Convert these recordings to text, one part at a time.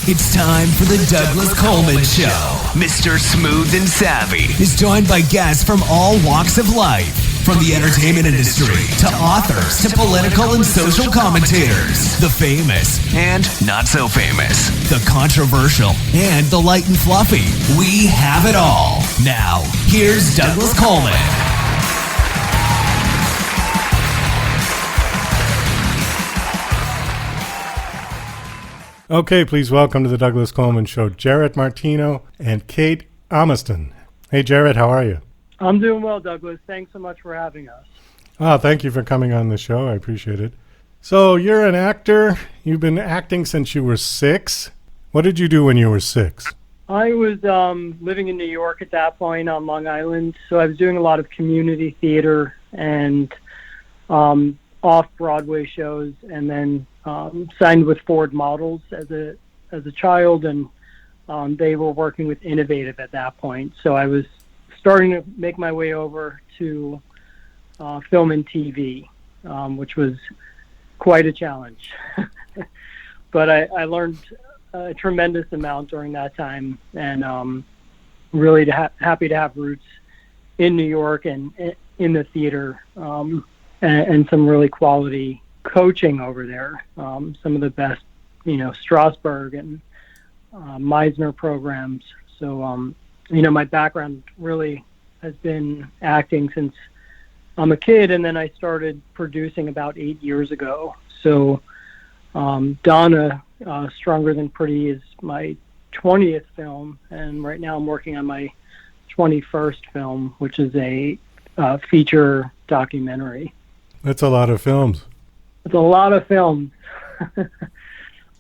It's time for the Douglas Coleman Show. Mr. Smooth and Savvy is joined by guests from all walks of life, from the entertainment industry to authors to political and social commentators, the famous and not so famous, the controversial and the light and fluffy. We have it all. Now, here's Douglas Coleman. Okay, please welcome to the Douglas Coleman Show, Jaret Martino and Kate Amundsen. Hey, Jaret, how are you? I'm doing well, Douglas. Thanks so much for having us. Thank you for coming on the show. I appreciate it. So you're an actor. You've been acting since you were 6. What did you do when you were 6? I was living in New York at that point on Long Island, so I was doing a lot of community theater and off-Broadway shows, and then signed with Ford Models as a child, and they were working with Innovative at that point. So I was starting to make my way over to film and TV, which was quite a challenge. But I learned a tremendous amount during that time, and really happy to have roots in New York and in the theater, and some really quality coaching over there. Some of the best, Strasberg and Meisner programs. So, my background really has been acting since I'm a kid, and then I started producing about 8 years ago. So, Donna, Stronger Than Pretty is my 20th film, and right now I'm working on my 21st film, which is a feature documentary. That's a lot of films. It's a lot of films. I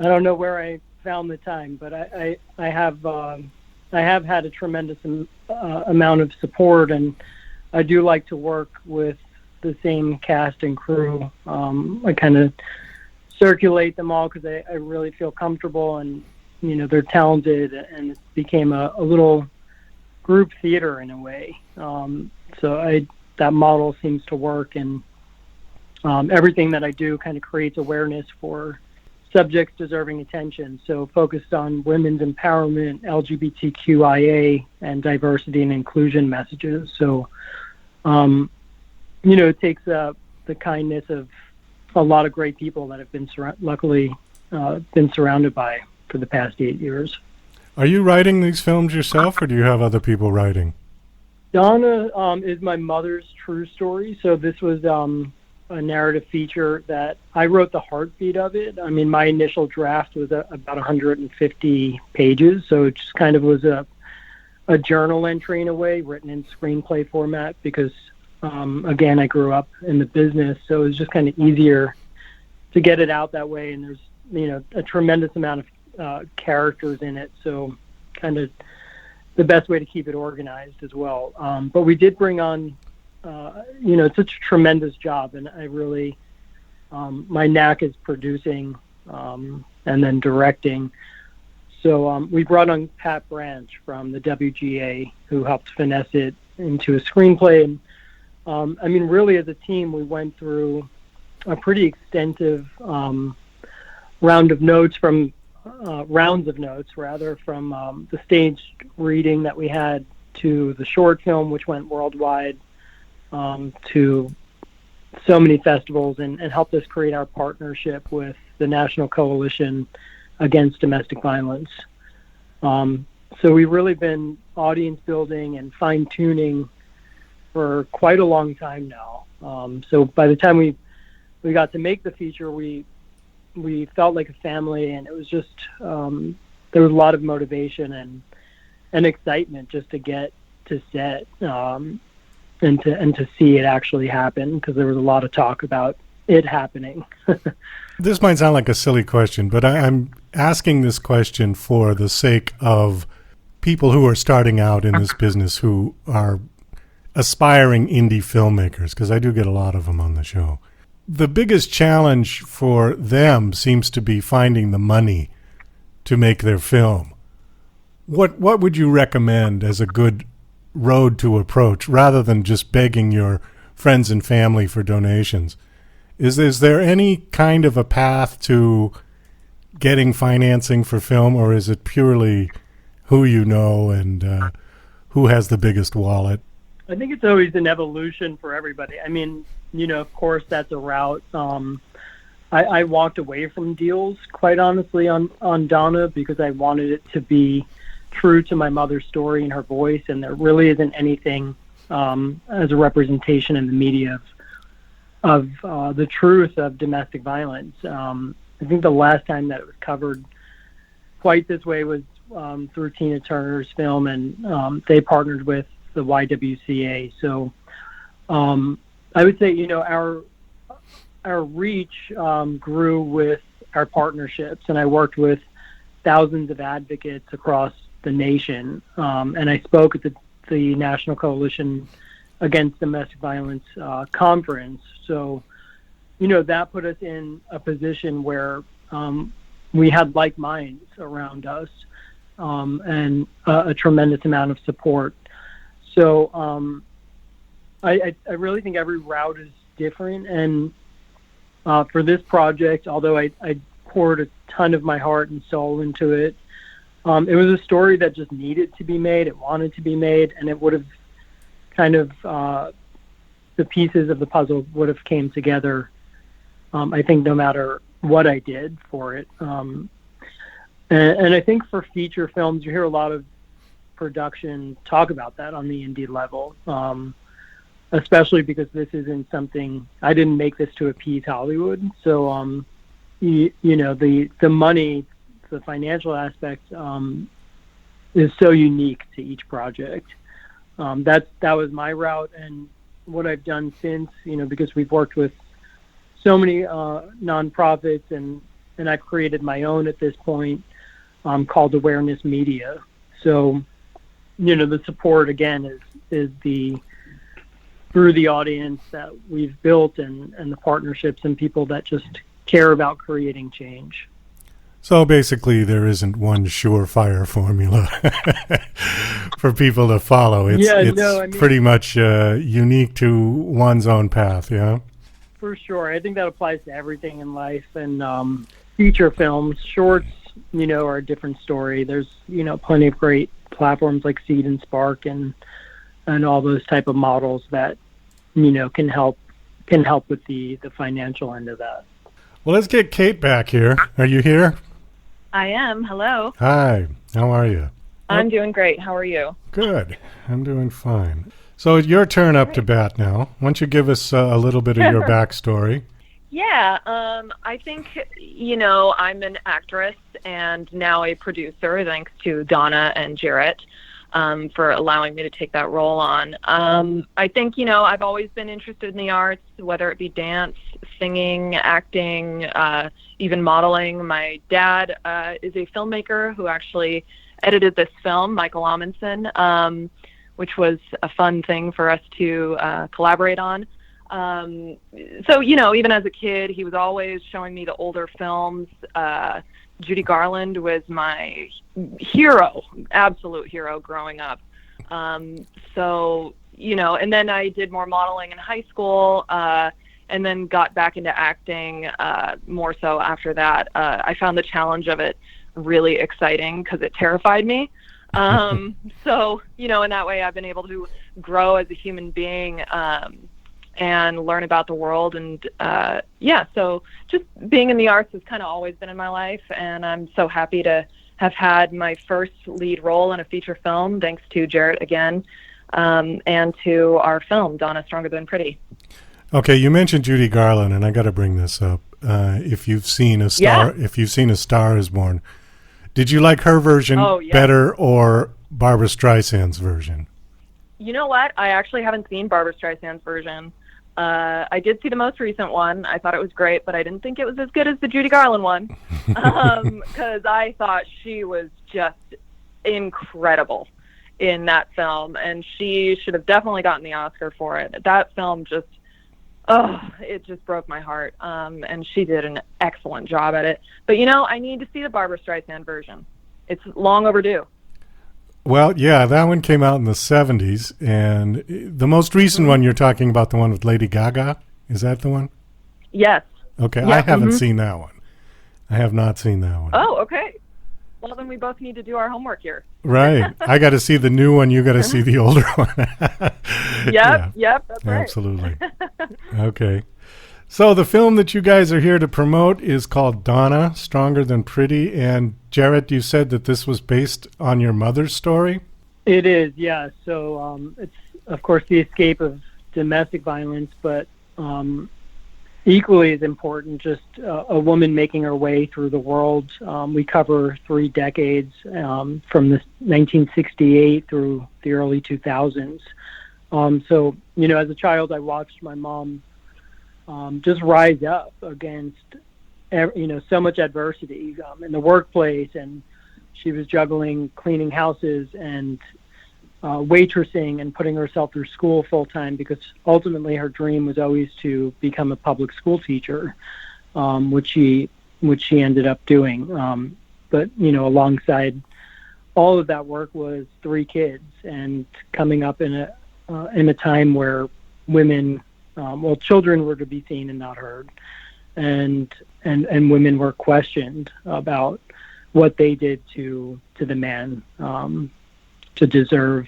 don't know where I found the time, but I have had a tremendous amount of support, and I do like to work with the same cast and crew. I kind of circulate them all because I really feel comfortable, and they're talented, and it became a little group theater in a way. So that model seems to work, and everything that I do kind of creates awareness for subjects deserving attention. So focused on women's empowerment, LGBTQIA, and diversity and inclusion messages. So, it takes the kindness of a lot of great people that have been luckily been surrounded by for the past 8 years. Are you writing these films yourself, or do you have other people writing? Donna is my mother's true story. So this was a narrative feature that I wrote the heartbeat of it. I mean, my initial draft was about 150 pages, so it just kind of was a journal entry in a way, written in screenplay format, because again, I grew up in the business, so it was just kind of easier to get it out that way. And there's a tremendous amount of characters in it, so kind of the best way to keep it organized as well. But we did bring on it's such a tremendous job, and I really, my knack is producing and then directing. So we brought on Pat Branch from the WGA, who helped finesse it into a screenplay. And really as a team, we went through a pretty extensive rounds of notes from the staged reading that we had to the short film, which went worldwide, to so many festivals, and helped us create our partnership with the National Coalition Against Domestic Violence. So we've really been audience building and fine-tuning for quite a long time now. So by the time we got to make the feature, we felt like a family, and it was just there was a lot of motivation and excitement just to get to set. And to see it actually happen, because there was a lot of talk about it happening. This might sound like a silly question, but I'm asking this question for the sake of people who are starting out in this business, who are aspiring indie filmmakers, because I do get a lot of them on the show. The biggest challenge for them seems to be finding the money to make their film. What would you recommend as a good road to approach, rather than just begging your friends and family for donations? Is there any kind of a path to getting financing for film, or is it purely who you know and who has the biggest wallet? I think it's always an evolution for everybody. I mean, of course, that's a route. I walked away from deals, quite honestly, on Donna because I wanted it to be true to my mother's story and her voice, and there really isn't anything as a representation in the media of the truth of domestic violence. I think the last time that it was covered quite this way was through Tina Turner's film, and they partnered with the YWCA. So I would say, our reach grew with our partnerships, and I worked with thousands of advocates across the nation, and I spoke at the National Coalition Against Domestic Violence conference. So, that put us in a position where we had like minds around us and a tremendous amount of support. So I really think every route is different, and for this project, although I poured a ton of my heart and soul into it, it was a story that just needed to be made. It wanted to be made, and it would have kind of the pieces of the puzzle would have came together. I think no matter what I did for it, and I think for feature films, you hear a lot of production talk about that on the indie level. Especially because this isn't something, I didn't make this to appease Hollywood. So, the money, the financial aspect is so unique to each project. That was my route, and what I've done since, because we've worked with so many nonprofits, and I've created my own at this point called Awareness Media. So, the support again is through the audience that we've built and the partnerships and people that just care about creating change. So basically there isn't one surefire formula for people to follow. It's pretty much unique to one's own path, yeah? For sure. I think that applies to everything in life. And feature films, shorts, are a different story. There's, plenty of great platforms like Seed and Spark and all those type of models that can help with the financial end of that. Well, let's get Kate back here. Are you here? I am. Hello. Hi. How are you? I'm doing great. How are you? Good. I'm doing fine. So it's your turn up to bat now. Why don't you give us a little bit of your backstory? Yeah. I think, I'm an actress and now a producer, thanks to Donna and Jaret. For allowing me to take that role on. I think, I've always been interested in the arts, whether it be dance, singing, acting, even modeling. My dad is a filmmaker who actually edited this film, Michael Amundsen, which was a fun thing for us to collaborate on. So, even as a kid, he was always showing me the older films. Judy Garland was my hero, absolute hero growing up. So, and then I did more modeling in high school, and then got back into acting more so after that. I found the challenge of it really exciting because it terrified me. So, in that way I've been able to grow as a human being and learn about the world. And so just being in the arts has kind of always been in my life, and I'm so happy to have had my first lead role in a feature film, thanks to Jaret again, and to our film, Donna Stronger Than Pretty. Okay, you mentioned Judy Garland, and I got to bring this up. If you've seen A Star Is Born, did you like her version better or Barbra Streisand's version? You know what? I actually haven't seen Barbra Streisand's version. I did see the most recent one. I thought it was great, but I didn't think it was as good as the Judy Garland one because I thought she was just incredible in that film, and she should have definitely gotten the Oscar for it. That film just, it just broke my heart, and she did an excellent job at it. But, I need to see the Barbra Streisand version. It's long overdue. Well, yeah, that one came out in the 70s, and the most recent one you're talking about, the one with Lady Gaga, is that the one? Yes. Okay, yeah. I haven't seen that one. I have not seen that one. Oh, okay. Well, then we both need to do our homework here. Right. I got to see the new one. You got to see the older one. Yep, that's right. Absolutely. Okay. So the film that you guys are here to promote is called Donna, Stronger Than Pretty. And Jaret, you said that this was based on your mother's story? It is, yeah. So it's, of course, the escape of domestic violence, but equally as important, just a woman making her way through the world. We cover 3 decades from the 1968 through the early 2000s. So, as a child, I watched my mom just rise up against, so much adversity in the workplace, and she was juggling cleaning houses and waitressing and putting herself through school full time, because ultimately her dream was always to become a public school teacher, which she ended up doing. But alongside all of that work was 3 kids, and coming up in a time where women, children were to be seen and not heard, and women were questioned about what they did to the man to deserve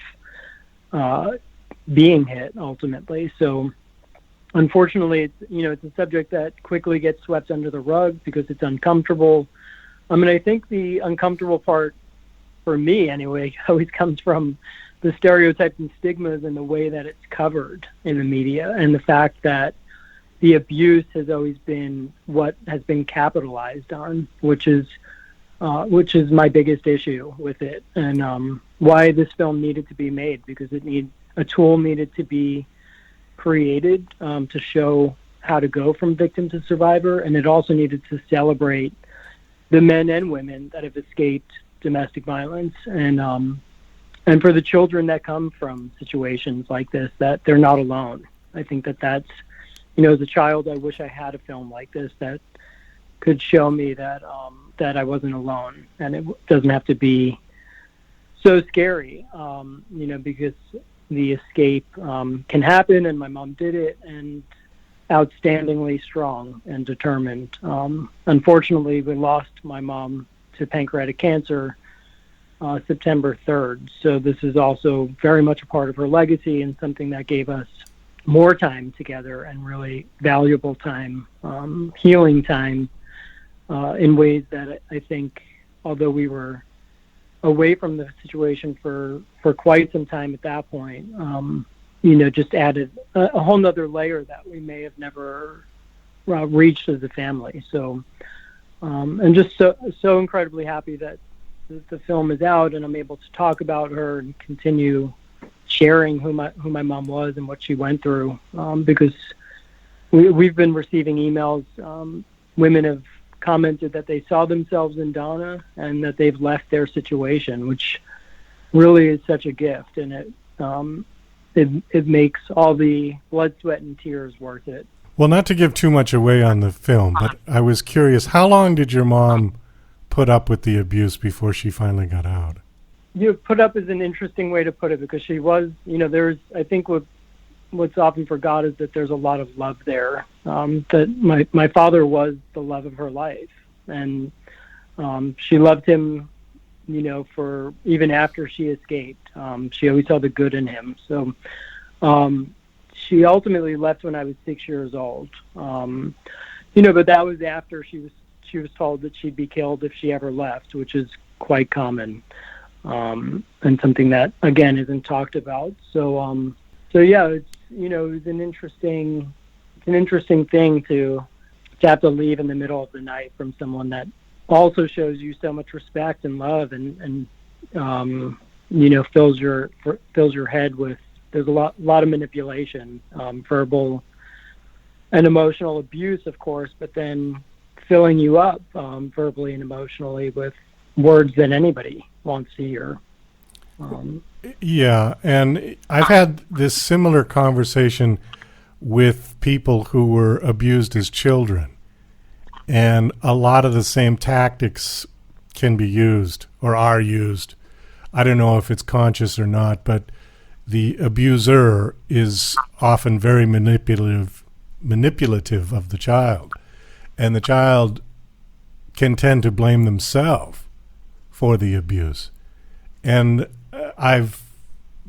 being hit ultimately. So unfortunately, it's a subject that quickly gets swept under the rug because it's uncomfortable. I think the uncomfortable part, for me anyway, always comes from the stereotypes and stigmas and the way that it's covered in the media, and the fact that the abuse has always been what has been capitalized on, which is my biggest issue with it, and why this film needed to be made, because a tool needed to be created to show how to go from victim to survivor, and it also needed to celebrate the men and women that have escaped domestic violence, and for the children that come from situations like this, that they're not alone. I think that's, as a child, I wish I had a film like this that could show me that that I wasn't alone, and it doesn't have to be so scary, because the escape can happen, and my mom did it, and outstandingly strong and determined. Unfortunately, we lost my mom to pancreatic cancer September 3rd, so this is also very much a part of her legacy, and something that gave us more time together, and really valuable time, healing time, in ways that I think, although we were away from the situation for quite some time at that point, just added a whole nother layer that we may have never reached as a family. So, and just so incredibly happy that the film is out, and I'm able to talk about her and continue sharing who my mom was and what she went through, because we've been receiving emails. Women have commented that they saw themselves in Donna, and that they've left their situation, which really is such a gift, and it makes all the blood, sweat, and tears worth it. Well, not to give too much away on the film, but I was curious, how long did your mom put up with the abuse before she finally got out? Put up is an interesting way to put it, because she was, I think what's often forgot is that there's a lot of love there. That my father was the love of her life, and she loved him, for even after she escaped. She always saw the good in him. So she ultimately left when I was 6 years old. But that was after she was told that she'd be killed if she ever left, which is quite common, and something that again isn't talked about. So yeah, it's it was an interesting thing to have to leave in the middle of the night from someone that also shows you so much respect and love, and fills your head with, there's a lot of manipulation, verbal and emotional abuse, of course, but then filling you up verbally and emotionally with words that anybody wants to hear. Yeah, and I've had this similar conversation with people who were abused as children, and a lot of the same tactics can be used or are used. I don't know if it's conscious or not, but the abuser is often very manipulative of the child, and the child can tend to blame themselves for the abuse. And I've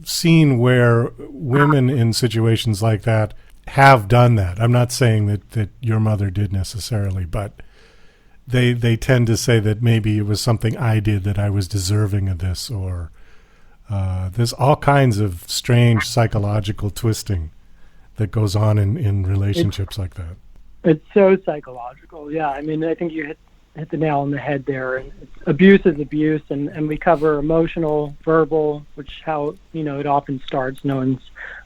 seen where women in situations like that have done that. I'm not saying that your mother did necessarily, but they tend to say that maybe it was something I did that I was deserving of this, or there's all kinds of strange psychological twisting that goes on in relationships like that. It's so psychological. Yeah, I mean, I think you hit the nail on the head there. And abuse is abuse, and we cover emotional, verbal, which how, it often starts. No one's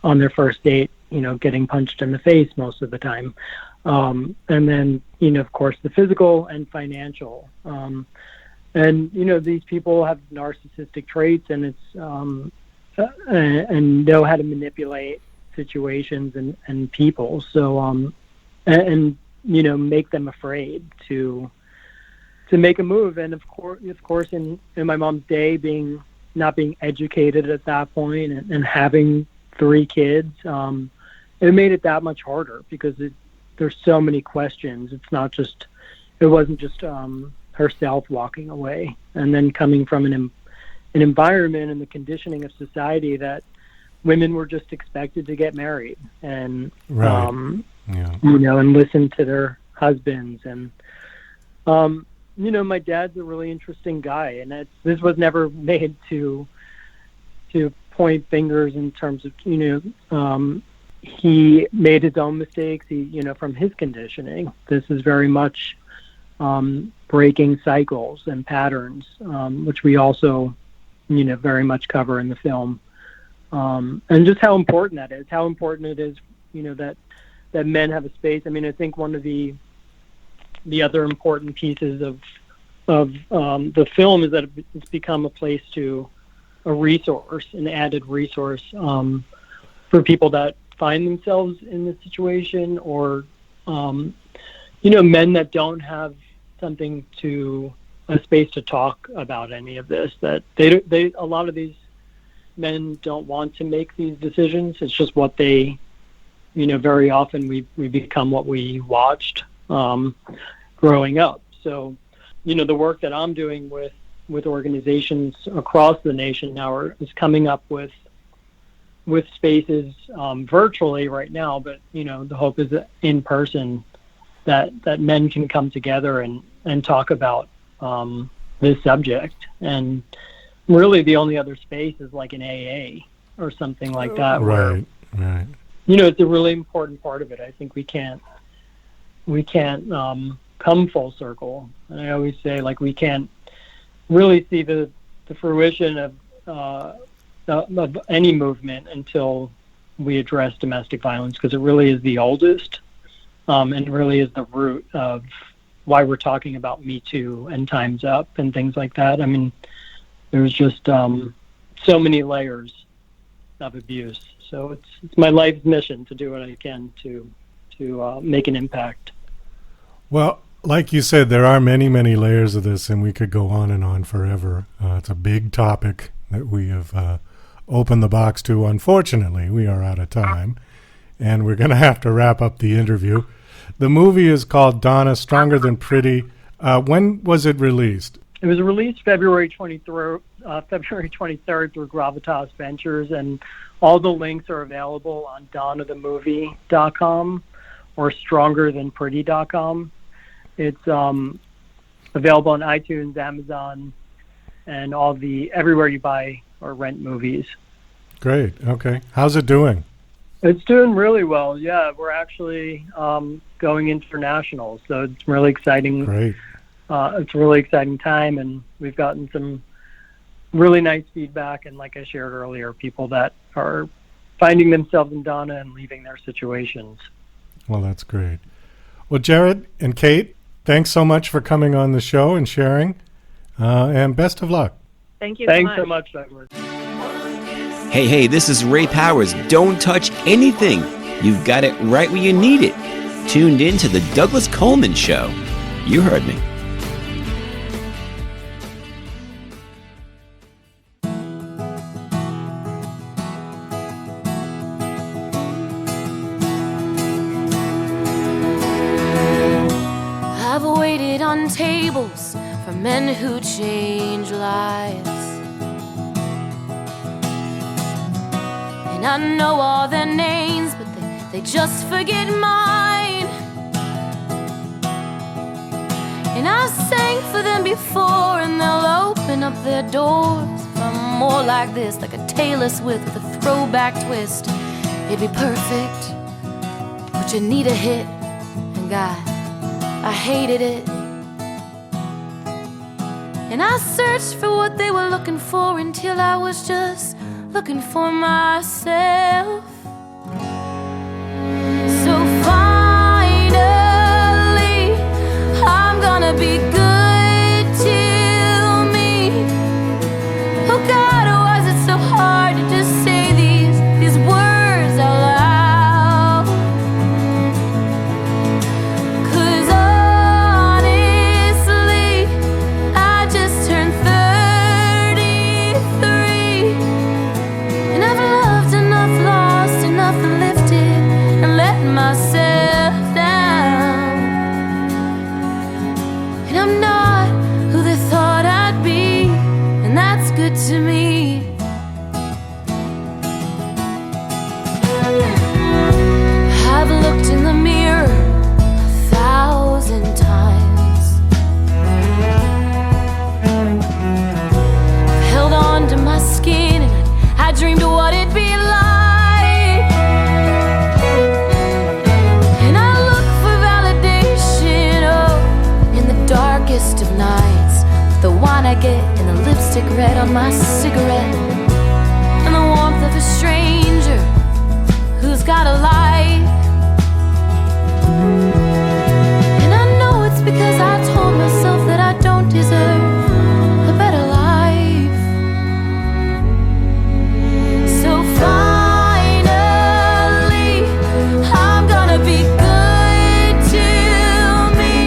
on their first date, getting punched in the face most of the time. And then, of course, the physical and financial. And, these people have narcissistic traits, and it's and know how to manipulate situations and people. So, and make them afraid to make a move. And of course, in my mom's day, not being educated at that point and having 3 kids, it made it that much harder because there's so many questions. It wasn't just herself walking away, and then coming from an environment and the conditioning of society that women were just expected to get married and right. And listen to their husbands. And my dad's a really interesting guy, and this was never made to point fingers in terms of he made his own mistakes. He from his conditioning. This is very much breaking cycles and patterns, which we also very much cover in the film, and just how important that is. How important it is, that men have a space. I mean, I think one of the other important pieces of the film is that it's become a resource, an added resource for people that find themselves in this situation, or men that don't have a space to talk about any of this. That they a lot of these men don't want to make these decisions. It's just what they. Very often we become what we watched growing up. So, the work that I'm doing with organizations across the nation now is coming up with spaces virtually right now, but the hope is that in person that men can come together and talk about this subject. And really the only other space is like an AA or something like that. Right. It's a really important part of it. I think we can't come full circle. And I always say, like, we can't really see the fruition of any movement until we address domestic violence, because it really is the oldest, and it really is the root of why we're talking about Me Too and Time's Up and things like that. I mean, there's just so many layers of abuse. So it's my life's mission to do what I can to make an impact. Well, like you said, there are many, many layers of this, and we could go on and on forever. It's a big topic that we have opened the box to. Unfortunately, we are out of time, and we're going to have to wrap up the interview. The movie is called Donna, Stronger Than Pretty. When was it released? It was released February 23rd through Gravitas Ventures, and all the links are available on donnathemovie.com or strongerthanpretty.com. It's available on iTunes, Amazon, and everywhere you buy or rent movies. Great. Okay. How's it doing? It's doing really well. Yeah, we're actually going international, so it's really exciting. Great. It's a really exciting time, and we've gotten some really nice feedback. And like I shared earlier, people that are finding themselves in Donna and leaving their situations. Well, that's great. Well, Jaret and Kate, thanks so much for coming on the show and sharing, and best of luck. Thank you. Thanks so much, Douglas. Hey, this is Ray Powers. Don't touch anything. You've got it right where you need it. Tuned in to the Douglas Coleman Show. You heard me. tables for men who change lives. And I know all their names, but they just forget mine. And I sang for them before, and they'll open up their doors. If I'm more like this, like a tailless with a throwback twist, it'd be perfect, but you need a hit. And God, I hated it. And I searched for what they were looking for until I was just looking for myself. So finally, I'm gonna be good to me. Oh God, why is it so hard to just say these words out loud? 'Cause honestly, I just turned 33, and I've loved enough, lost enough, and lifted and let myself down. And I'm not who they thought I'd be, and that's good to me. I've looked in the mirror 1,000 times. I've held on to my skin, and I dreamed of what it'd be like. And I look for validation, oh, in the darkest of nights, with the wine I get and the lipstick red on my cigarette, and the warmth of a stranger who's got a light. And I know it's because I told myself that I don't deserve a better life. So finally, I'm gonna be good to me.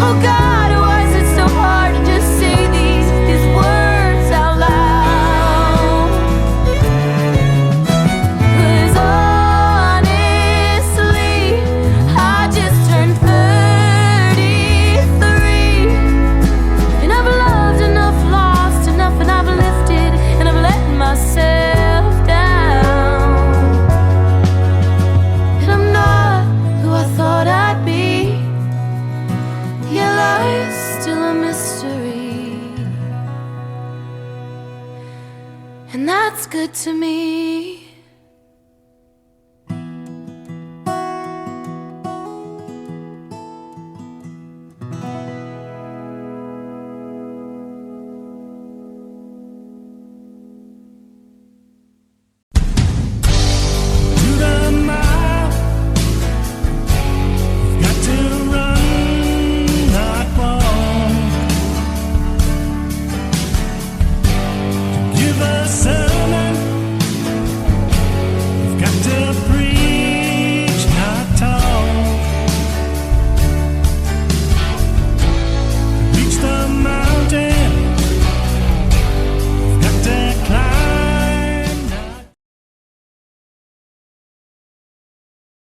Oh God, why is it so hard to just say these words out loud? 'Cause honestly, I just turned 33, and I've loved enough, lost enough, and I've lifted and I've let myself down. And I'm not who I thought I'd be. Yeah, life's still a mystery, and that's good to me.